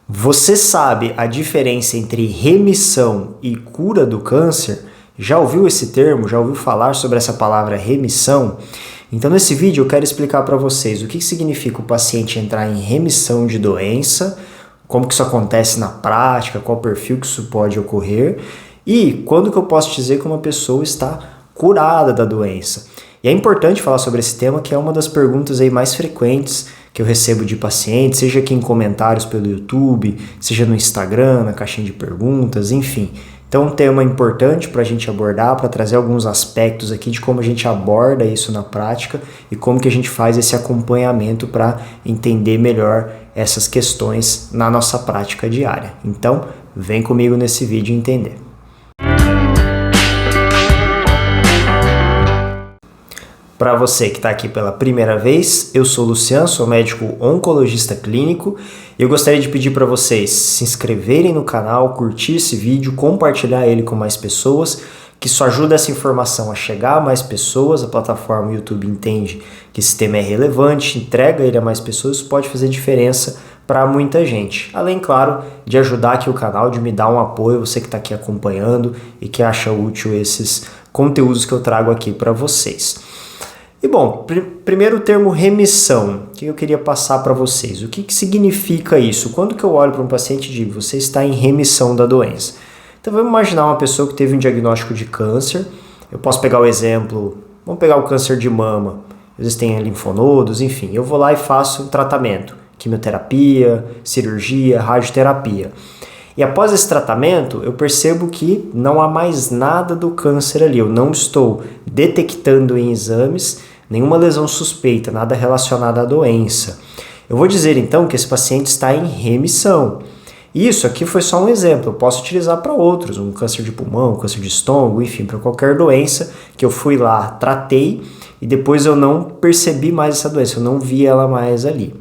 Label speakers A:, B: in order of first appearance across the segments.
A: Você sabe a diferença entre remissão e cura do câncer? Já ouviu esse termo? Já ouviu falar sobre essa palavra remissão? Então, nesse vídeo eu quero explicar para vocês o que significa o paciente entrar em remissão de doença, como que isso acontece na prática, qual perfil que isso pode ocorrer e quando que eu posso dizer que uma pessoa está curada da doença. E é importante falar sobre esse tema, que é uma das perguntas aí mais frequentes que eu recebo de pacientes, seja aqui em comentários pelo YouTube, seja no Instagram, na caixinha de perguntas, enfim. Então, um tema importante para a gente abordar, para trazer alguns aspectos aqui de como a gente aborda isso na prática e como que a gente faz esse acompanhamento para entender melhor essas questões na nossa prática diária. Então, vem comigo nesse vídeo entender. Para você que está aqui pela primeira vez, eu sou o Luciano, sou médico oncologista clínico e eu gostaria de pedir para vocês se inscreverem no canal, curtir esse vídeo, compartilhar ele com mais pessoas, que isso ajuda essa informação a chegar a mais pessoas, a plataforma YouTube entende que esse tema é relevante, entrega ele a mais pessoas, isso pode fazer diferença para muita gente. Além, claro, de ajudar aqui o canal, de me dar um apoio, você que está aqui acompanhando e que acha útil esses conteúdos que eu trago aqui para vocês. E bom, primeiro o termo remissão, que eu queria passar para vocês. O que significa isso? Quando que eu olho para um paciente e digo, você está em remissão da doença? Então vamos imaginar uma pessoa que teve um diagnóstico de câncer. Eu posso pegar o exemplo, vamos pegar o câncer de mama. Existem linfonodos, enfim. Eu vou lá e faço um tratamento. Quimioterapia, cirurgia, radioterapia. E após esse tratamento, eu percebo que não há mais nada do câncer ali. Eu não estou detectando em exames nenhuma lesão suspeita, nada relacionado à doença. Eu vou dizer então que esse paciente está em remissão. Isso aqui foi só um exemplo, eu posso utilizar para outros, um câncer de pulmão, um câncer de estômago, enfim, para qualquer doença que eu fui lá, tratei e depois eu não percebi mais essa doença, eu não vi ela mais ali.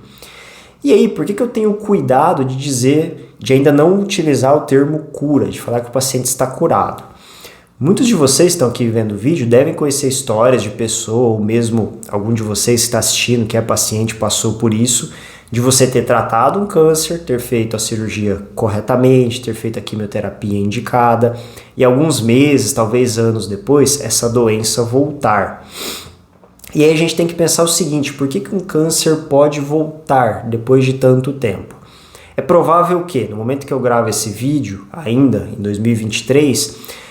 A: E aí, por que eu tenho cuidado de dizer, de ainda não utilizar o termo cura, de falar que o paciente está curado? Muitos de vocês que estão aqui vendo o vídeo devem conhecer histórias de pessoa, ou mesmo algum de vocês que está assistindo, que é paciente, passou por isso, de você ter tratado um câncer, ter feito a cirurgia corretamente, ter feito a quimioterapia indicada, e alguns meses, talvez anos depois, essa doença voltar. E aí a gente tem que pensar o seguinte, por que um câncer pode voltar depois de tanto tempo? É provável que, no momento que eu gravo esse vídeo, ainda em 2023,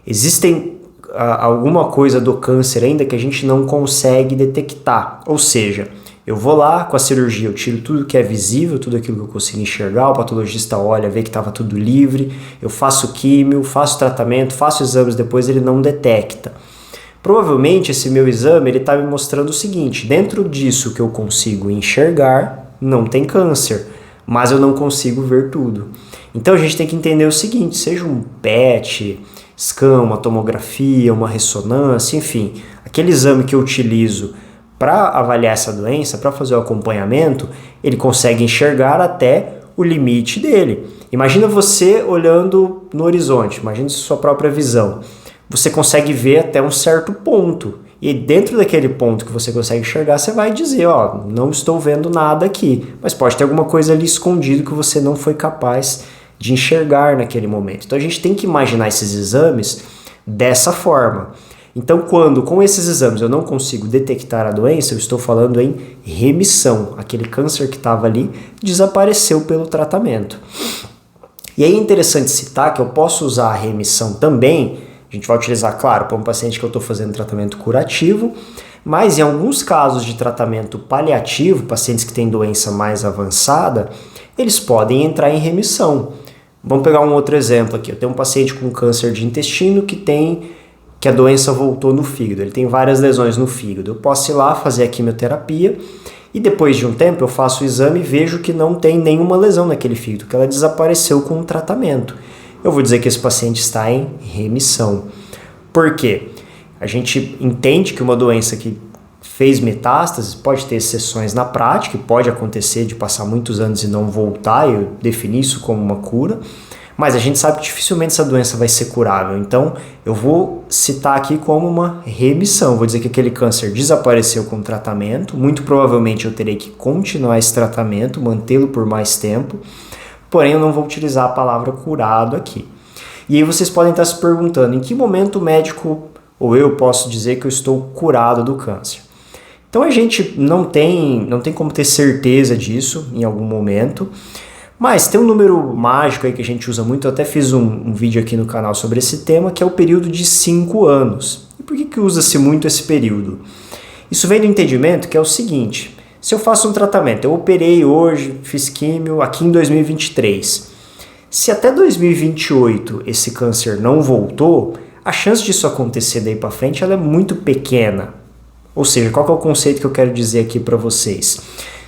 A: existem alguma coisa do câncer ainda que a gente não consegue detectar. Ou seja, eu vou lá com a cirurgia, eu tiro tudo que é visível, tudo aquilo que eu consigo enxergar, o patologista olha, vê que estava tudo livre, eu faço químio, faço tratamento, faço exames, depois ele não detecta. Provavelmente esse meu exame está me mostrando o seguinte, dentro disso que eu consigo enxergar, não tem câncer, mas eu não consigo ver tudo. Então a gente tem que entender o seguinte, seja um PET, scan, uma tomografia, uma ressonância, enfim, aquele exame que eu utilizo para avaliar essa doença, para fazer o acompanhamento, ele consegue enxergar até o limite dele. Imagina você olhando no horizonte, imagina sua própria visão. Você consegue ver até um certo ponto. E dentro daquele ponto que você consegue enxergar, você vai dizer, ó, não estou vendo nada aqui. Mas pode ter alguma coisa ali escondido que você não foi capaz de enxergar naquele momento. Então a gente tem que imaginar esses exames dessa forma. Então quando com esses exames eu não consigo detectar a doença, eu estou falando em remissão. Aquele câncer que estava ali desapareceu pelo tratamento. E aí é interessante citar que eu posso usar a remissão também. A gente vai utilizar, claro, para um paciente que eu estou fazendo tratamento curativo, mas em alguns casos de tratamento paliativo, pacientes que têm doença mais avançada, eles podem entrar em remissão. Vamos pegar um outro exemplo aqui. Eu tenho um paciente com câncer de intestino que a doença voltou no fígado. Ele tem várias lesões no fígado. Eu posso ir lá fazer a quimioterapia e depois de um tempo eu faço o exame e vejo que não tem nenhuma lesão naquele fígado, que ela desapareceu com o tratamento. Eu vou dizer que esse paciente está em remissão. Por quê? A gente entende que uma doença que fez metástases pode ter exceções na prática, pode acontecer de passar muitos anos e não voltar, eu defini isso como uma cura, mas a gente sabe que dificilmente essa doença vai ser curável. Então, eu vou citar aqui como uma remissão. Vou dizer que aquele câncer desapareceu com o tratamento, muito provavelmente eu terei que continuar esse tratamento, mantê-lo por mais tempo, porém eu não vou utilizar a palavra curado aqui. E aí vocês podem estar se perguntando, em que momento o médico ou eu posso dizer que eu estou curado do câncer? Então a gente não tem como ter certeza disso em algum momento, mas tem um número mágico aí que a gente usa muito, eu até fiz um vídeo aqui no canal sobre esse tema, que é o período de 5 anos. E por que usa-se muito esse período? Isso vem do entendimento que é o seguinte, se eu faço um tratamento, eu operei hoje, fiz químio aqui em 2023, se até 2028 esse câncer não voltou, a chance disso acontecer daí para frente ela é muito pequena. Ou seja, qual que é o conceito que eu quero dizer aqui para vocês?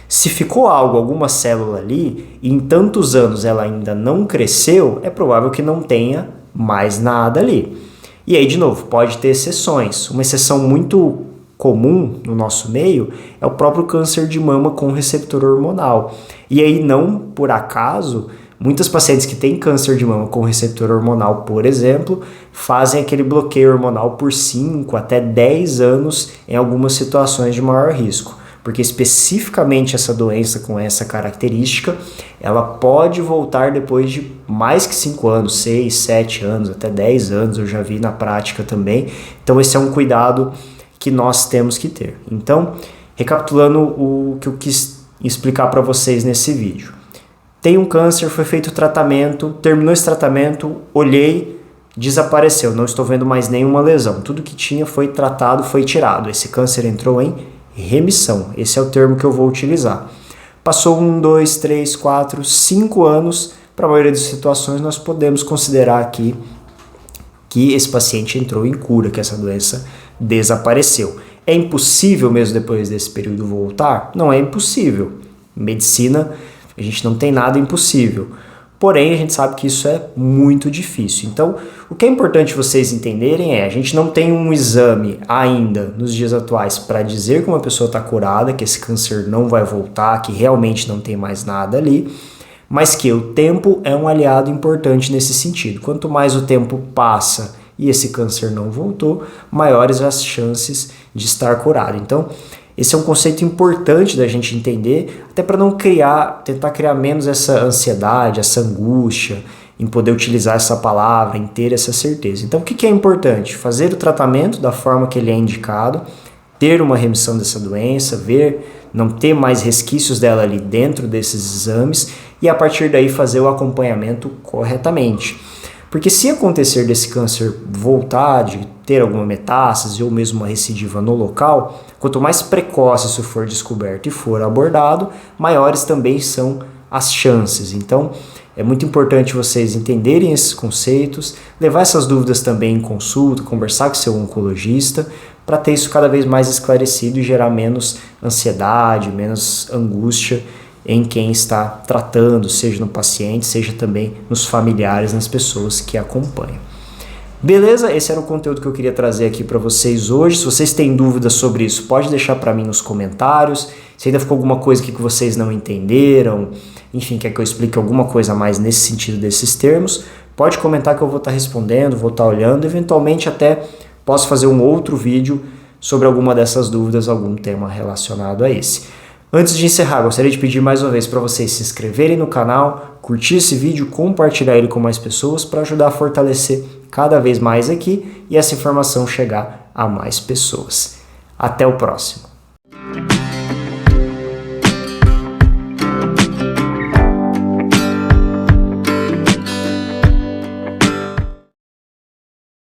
A: Se ficou alguma célula ali, e em tantos anos ela ainda não cresceu, é provável que não tenha mais nada ali. E aí, de novo, pode ter exceções. Uma exceção muito comum no nosso meio é o próprio câncer de mama com receptor hormonal. E aí, não por acaso, muitas pacientes que têm câncer de mama com receptor hormonal, por exemplo, fazem aquele bloqueio hormonal por 5 até 10 anos em algumas situações de maior risco. Porque especificamente essa doença com essa característica, ela pode voltar depois de mais que 5 anos, 6, 7 anos, até 10 anos, eu já vi na prática também. Então esse é um cuidado que nós temos que ter. Então, recapitulando o que eu quis explicar para vocês nesse vídeo. Tem um câncer, foi feito o tratamento, terminou esse tratamento, olhei, desapareceu, não estou vendo mais nenhuma lesão. Tudo que tinha foi tratado, foi tirado. Esse câncer entrou em remissão, esse é o termo que eu vou utilizar. Passou 1, 2, 3, 4, 5 anos, para a maioria das situações nós podemos considerar aqui que esse paciente entrou em cura, que essa doença desapareceu. É impossível mesmo depois desse período voltar? Não é impossível. Em medicina, a gente não tem nada impossível. Porém, a gente sabe que isso é muito difícil. Então, o que é importante vocês entenderem é, a gente não tem um exame ainda, nos dias atuais, para dizer que uma pessoa está curada, que esse câncer não vai voltar, que realmente não tem mais nada ali, mas que o tempo é um aliado importante nesse sentido. Quanto mais o tempo passa e esse câncer não voltou, maiores as chances de estar curado. Então, esse é um conceito importante da gente entender, até para não tentar criar menos essa ansiedade, essa angústia, em poder utilizar essa palavra, em ter essa certeza. Então, o que é importante? Fazer o tratamento da forma que ele é indicado, ter uma remissão dessa doença, não ter mais resquícios dela ali dentro desses exames e, a partir daí, fazer o acompanhamento corretamente. Porque se acontecer desse câncer voltar, de ter alguma metástase ou mesmo uma recidiva no local, quanto mais precoce isso for descoberto e for abordado, maiores também são as chances. Então, é muito importante vocês entenderem esses conceitos, levar essas dúvidas também em consulta, conversar com seu oncologista, para ter isso cada vez mais esclarecido e gerar menos ansiedade, menos angústia em quem está tratando, seja no paciente, seja também nos familiares, nas pessoas que acompanham. Beleza? Esse era o conteúdo que eu queria trazer aqui para vocês hoje. Se vocês têm dúvidas sobre isso, pode deixar para mim nos comentários. Se ainda ficou alguma coisa aqui que vocês não entenderam, enfim, quer que eu explique alguma coisa a mais nesse sentido desses termos, pode comentar que eu vou estar respondendo, vou estar olhando, eventualmente até posso fazer um outro vídeo sobre alguma dessas dúvidas, algum tema relacionado a esse. Antes de encerrar, gostaria de pedir mais uma vez para vocês se inscreverem no canal, curtir esse vídeo, compartilhar ele com mais pessoas para ajudar a fortalecer cada vez mais aqui e essa informação chegar a mais pessoas. Até o próximo!